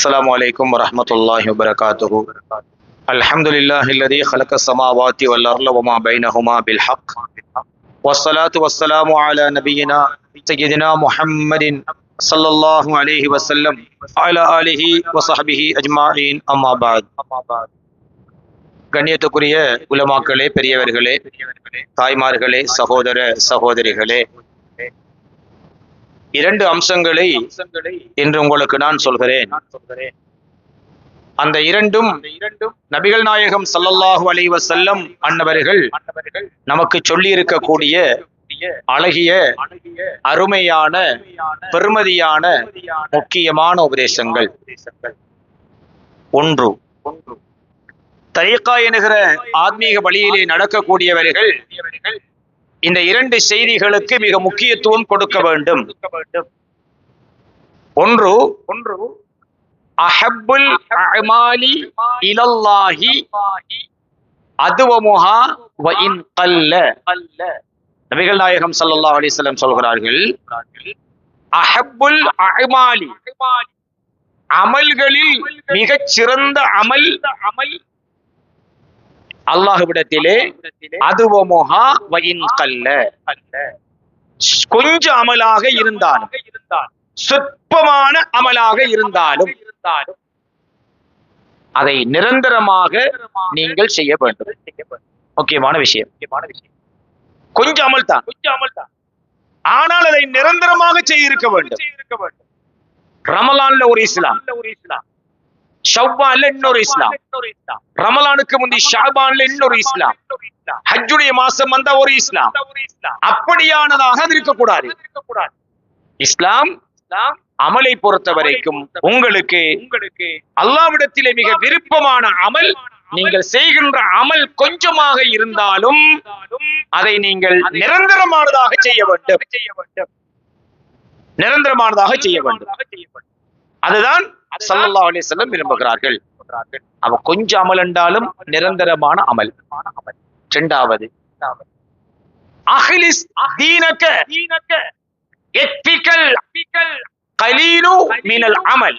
السلام عليكم ورحمة الله وبركاته. الحمد لله الذي خلق السماوات والأرض وما بينهما بالحق والصلاة والسلام على نبينا سيدنا محمد صلى الله عليه وسلم على آله وصحبه أجمعين أما بعد. கண்ணியத்துக்குரிய உலமாக்களே, பெரியவர்களே, தாய்மார்களே, சகோதர சகோதரிகளே, இரண்டு அம்சங்களை இன்று உங்களுக்கு நான் சொல்கிறேன். அந்த இரண்டும் நபிகள் நாயகம் ஸல்லல்லாஹு அலைஹி வஸல்லம் அன்னவர்கள் நமக்கு சொல்லி இருக்கக்கூடிய அழகிய, அருமையான, பெருமதியான, முக்கியமான உபதேசங்கள். ஒன்று, தரீகா என்கிற ஆத்மீக வழியிலே நடக்கக்கூடியவர்கள் இந்த இரண்டு செய்திகளுக்கு மிக முக்கியத்துவம் கொடுக்க வேண்டும். ஒன்று, அஹப்புல் அமாலி இலல்லாஹி அதுவமுஹா வ இன் கல்ல. நபிகள் நாயகம் ஸல்லல்லாஹு அலைஹி வஸல்லம் சொல்கிறார்கள், அஹப்புல் அமாலி, அமல்களில் மிகச் சிறந்த அமல் அல்லாஹ்விடத்திலே அதுவமுஹா வ இன் கல்ல, கொஞ்ச அமலாக இருந்தாலும், சொற்பமான அமலாக இருந்தாலும் அதை நிரந்தரமாக நீங்கள் செய்ய வேண்டும். முக்கியமான விஷயம். கொஞ்சம் அமல் தான், ஆனால் அதை நிரந்தரமாக செய்ய இருக்க வேண்டும். ரமலான்ல ஒரு இஸ்லாம், ஷவ்வான்ல இன்னொரு இஸ்லாம், ரமலானுக்கு முந்தி ஷாபான்ல இன்னொரு இஸ்லாம், ஹஜ்ஜுடைய மாசம் வந்த ஒரு இஸ்லாம். அப்படியானதாக அது இருக்கக்கூடாது. இஸ்லாம் அமலை பொறுத்த வரைக்கும் உங்களுக்கு அல்லாஹ்விடத்திலே மிக விருப்பமான அமல், நீங்கள் செய்கின்ற அமல் கொஞ்சமாக இருந்தாலும் அதை நீங்கள் நிரந்தரமானதாக செய்ய வேண்டும். நிரந்தரமானதாக செய்ய வேண்டும். அதுதான் ஸல்லல்லாஹு அலைஹி வஸல்லம் விரும்புகிறார்கள். அவ கொஞ்சம் அமல் என்றாலும் நிரந்தரமான அமல். இரண்டாவது, அஹ்லிஸ் தீனக யக்ஃபிகல் கலீலு மினல் அமல்.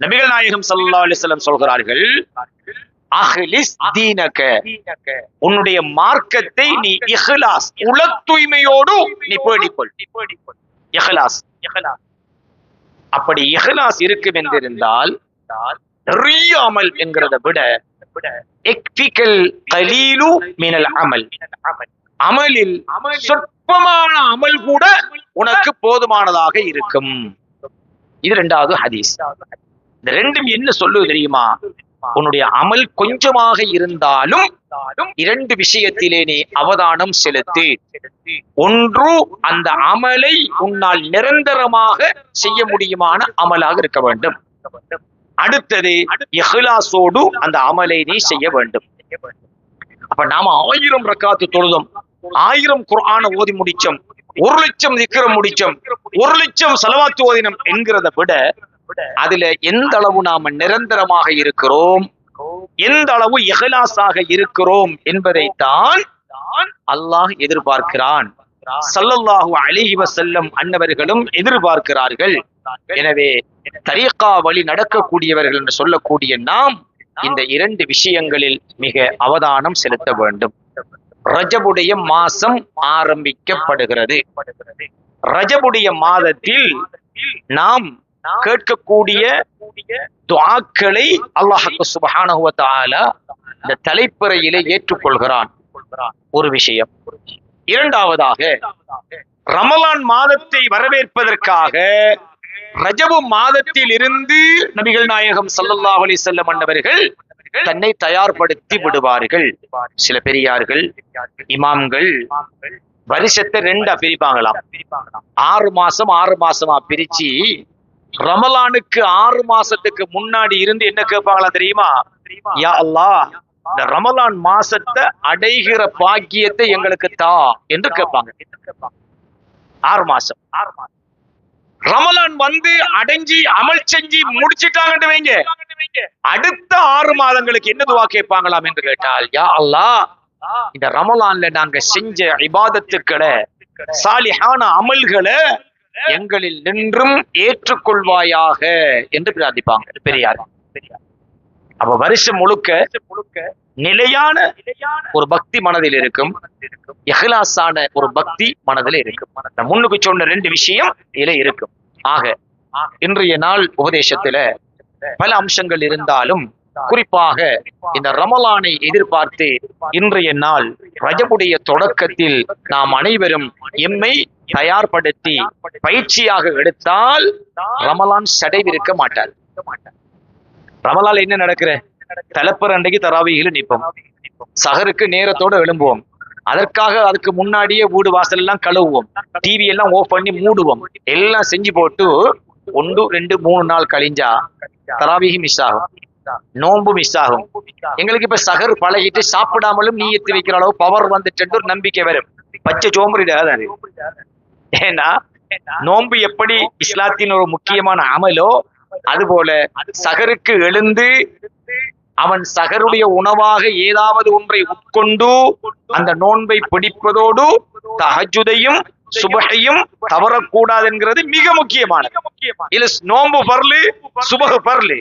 நபிகள் நாயகம் ஸல்லல்லாஹு அலைஹி வஸல்லம் சொல்கிறார்கள், அஹ்லிஸ் தீனக, உன்னுடைய மார்க்கத்தை நீ இஹ்லாஸ், உள தூய்மையோடு நீ பேணிக்கொள். இஹ்லாஸ். அப்படி இஹ்லாஸ் இருக்கும் என்றிருந்தால் நிறைய அமல் என்கிறத விட யக்ஃபிகல் கலீலு மினல் அமல், அமலில் சொற்பமான அமல் கூட உனக்கு போதுமானதாக இருக்கும். இது இரண்டாவது ஹதீஸ். இந்த ரெண்டும் என்ன சொல்லுவது தெரியுமா? உன்னுடைய அமல் கொஞ்சமாக இருந்தாலும் இரண்டு விஷயத்திலே நீ அவதானம் செலுத்து. ஒன்று, அந்த அமலை உன்னால் நிரந்தரமாக செய்ய முடியுமான அமலாக இருக்க வேண்டும். அடுத்தது, இஹ்லாஸோடு அந்த அமலை நீ செய்ய வேண்டும். அப்ப நாம 1000 ரக்காத்து தொழுதோம், 1000 குர்ஆனை ஓதி முடிச்சோம், 1,00,000 திக்ரம் முடிச்சோம், 1,00,000 ஸலவாத் ஓதினோம் என்கிறத விட அதுல எந்த அளவு நாம நிரந்தரமாக இருக்கிறோம், எந்த அளவு இஹ்லாஸாக இருக்கிறோம் என்பதைத்தான் அல்லாஹ் எதிர்பார்க்கிறான். ஸல்லல்லாஹு அலைஹி வஸல்லம் அன்னவர்களும் எதிர்பார்க்கிறார்கள். எனவே தரீகா வழி நடக்கக்கூடியவர்கள் என்று சொல்லக்கூடிய நாம் இந்த இரண்டு விஷயங்களில் மிக அவதானம் செலுத்த வேண்டும். ரஜபுடைய மாசம் ஆரம்பிக்கப்படுகிறது. ரஜபுடைய மாதத்தில் நாம் கேட்கக்கூடிய துஆக்களை அல்லாஹ் சுப்ஹானஹு வ தஆலா இந்த தலைப்புறையிலே ஏற்றுக்கொள்கிறான். ஒரு விஷயம். இரண்டாவதாக, ரமலான் மாதத்தை வரவேற்பதற்காக ரஜபு மாதத்தில் இருந்து நபிகள் நாயகம் ஸல்லல்லாஹு அலைஹி வஸல்லம் அன்னவர்கள் தன்னை தயார்படுத்தி விடுவார்கள். சில பெரியார்கள், இமாம்கள் வருஷத்தை 2ஆ பிரிப்பாங்களாம். 6 மாசம் 6 மாசமா பிரிச்சு ரமலானுக்கு 6 மாசத்துக்கு முன்னாடி இருந்து என்ன கேட்பாங்களா தெரியுமா? யா அல்லாஹ், இந்த ரமலான் மாசத்தை அடைகிற பாக்கியத்தை எங்களுக்கு தா என்று கேட்பாங்க. 6 மாசம். ரமலான் வந்து அடைஞ்சி அமல் செஞ்சு முடிச்சிட்டாங்கன்னு வைங்க, அடுத்த 6 மாதங்களுக்கு என்ன துவா கேட்பாங்களாம் என்று கேட்டால், யா அல்லாஹ், இந்த ரமலான்ல நாங்க செஞ்ச இபாதத்துக்களை, சாலிஹான அமல்களை எங்களில் நின்றும் ஏற்றுக்கொள்வாயாக என்று பிரார்த்திப்பாங்க பெரியார். அப்ப வருஷம் முழுக்க நிலையான ஒரு பக்தி மனதில் இருக்கும், இஹ்லாஸான ஒரு பக்தி மனதில் இருக்கும். முன்னுக்கு சொன்ன 2 விஷயம் இதில் இருக்கும். ஆக இன்றைய நாள் உபதேசத்துல பல அம்சங்கள் இருந்தாலும் குறிப்பாக இந்த ரமலானை எதிர்பார்த்து இன்றைய நாள் ரஜபுடைய தொடக்கத்தில் நாம் அனைவரும் எம்மை தயார்படுத்தி பயிற்சியாக எடுத்தால் ரமலான் சடைவிருக்க மாட்டார். ரமலான் என்ன நடக்கிற தலப்பர் அன்றைக்கு தராவியில் நிற்போம், சஹருக்கு நேரத்தோட எழும்புவோம், அதுக்கு முன்னாடியே வீடு வாசல் எல்லாம் கழுவுவோம், டிவி எல்லாம் ஓஃப் பண்ணி மூடுவோம், எல்லாம் செஞ்சு போட்டு 1, 2, 3 நாள் கழிஞ்சா தராவிஹி மிஸ் ஆகும், நோன்பு மிஸ் ஆகும். எங்களுக்கு இப்ப சஹர் பழகிட்டு சாப்பிடாமலும் நீயத்து வைக்கிற அளவு பவர் வந்துட்டு ஒரு நம்பிக்கை வரும். பச்சை சோம்பரிடாது. ஏன்னா நோன்பு எப்படி இஸ்லாத்தின் ஒரு முக்கியமான அமலோ அதுபோல சஹருக்கு எழுந்து அவன் சஹருடைய உணவாக ஏதாவது ஒன்றை உட்கொண்டு அந்த நோன்பை பிடிப்பதோடு தஹஜுதையும் சுபஹையும் தவறக்கூடாது என்கிறது மிக முக்கியமானது. இல்ல நோன்பு பர்லு, சுபஹ் பர்லு,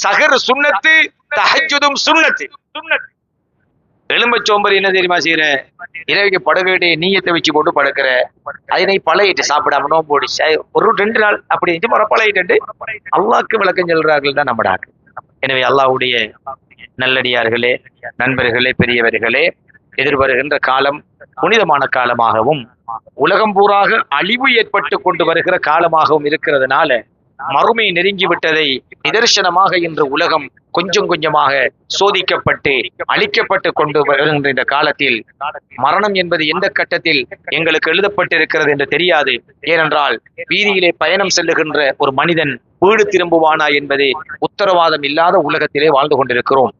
சஹர் சுன்னத்து, தஹஜுதும் சுன்னத்து. எலும்ப சோம்பரி என்ன தெரியுமா செய்யற, இரவுக்கு படுக்கையுடைய நீயத்தை வச்சு போட்டு படுக்கிற, அதனை பழையிட்டு சாப்பிடாம நோம்போடி ஒரு 2 நாள் அப்படி பழையிட்டு அல்லாஹ்க்கு விளக்கம் சொல்றார்கள் தான் நம்மடாக்கு. எனவே அல்லாஹ்வுடைய நல்லடியார்களே, நண்பர்களே, பெரியவர்களே, எதிர்வருகின்ற காலம் புனிதமான காலமாகவும் உலகம் பூராக அழிவு ஏற்பட்டு கொண்டு வருகிற காலமாகவும் இருக்கிறதுனால மறுமை நெருங்கி விட்டதை நிதர்சனமாக இன்று உலகம் கொஞ்சம் கொஞ்சமாக சோதிக்கப்பட்டு அழிக்கப்பட்டு கொண்டு வருகின்ற இந்த காலத்தில் மரணம் என்பது எந்த கட்டத்தில் எங்களுக்கு எழுதப்பட்டிருக்கிறது என்று தெரியாது. ஏனென்றால் வீதியிலே பயணம் செல்லுகின்ற ஒரு மனிதன் வீடு திரும்புவானா என்பது உத்தரவாதம் இல்லாத உலகத்திலே வாழ்ந்து கொண்டிருக்கிறோம்.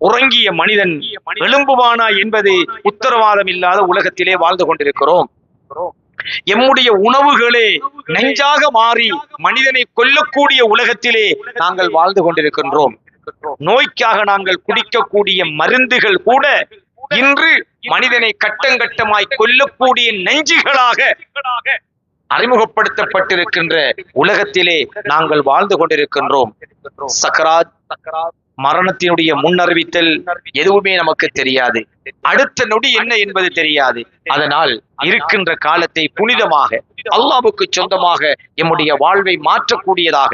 உறங்கிய மனிதன் எழும்புவானா என்பது உத்தரவாதம் இல்லாத உலகத்திலே வாழ்ந்து கொண்டிருக்கிறோம். எம்முடைய உணவுகளே நெஞ்சாக மாறி மனிதனை கொல்லக்கூடிய உலகத்திலே நாங்கள் வாழ்ந்து கொண்டிருக்கின்றோம். நோய்க்காக நாங்கள் குடிக்கக்கூடிய மருந்துகள் கூட இன்று மனிதனை கட்டங்கட்டமாய் கொல்லக்கூடிய நெஞ்சுகளாக அறிமுகப்படுத்தப்பட்டிருக்கின்ற உலகத்திலே நாங்கள் வாழ்ந்து கொண்டிருக்கின்றோம். சக்கராத் மரணத்தினுடைய முன்னறிவித்தல் எதுவுமே நமக்கு தெரியாது, அடுத்த நொடி என்ன என்பது தெரியாது. அதனால் இருக்கின்ற காலத்தை புனிதமாக அல்லாஹ்வுக்கு சொந்தமாக எம்முடைய வாழ்வை மாற்றக்கூடியதாக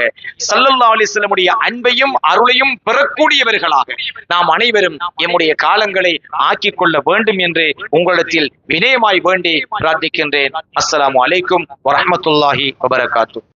ஸல்லல்லாஹு அலைஹி வஸல்லம் அன்பையும் அருளையும் பெறக்கூடியவர்களாக நாம் அனைவரும் எம்முடைய காலங்களை ஆக்கிக் கொள்ள வேண்டும் என்று உங்களிடத்தில் வினயமாய் வேண்டி பிரார்த்திக்கின்றேன். அஸ்ஸலாமு அலைக்கும் வரஹ்மத்துல்லாஹி வபரகாத்துஹு.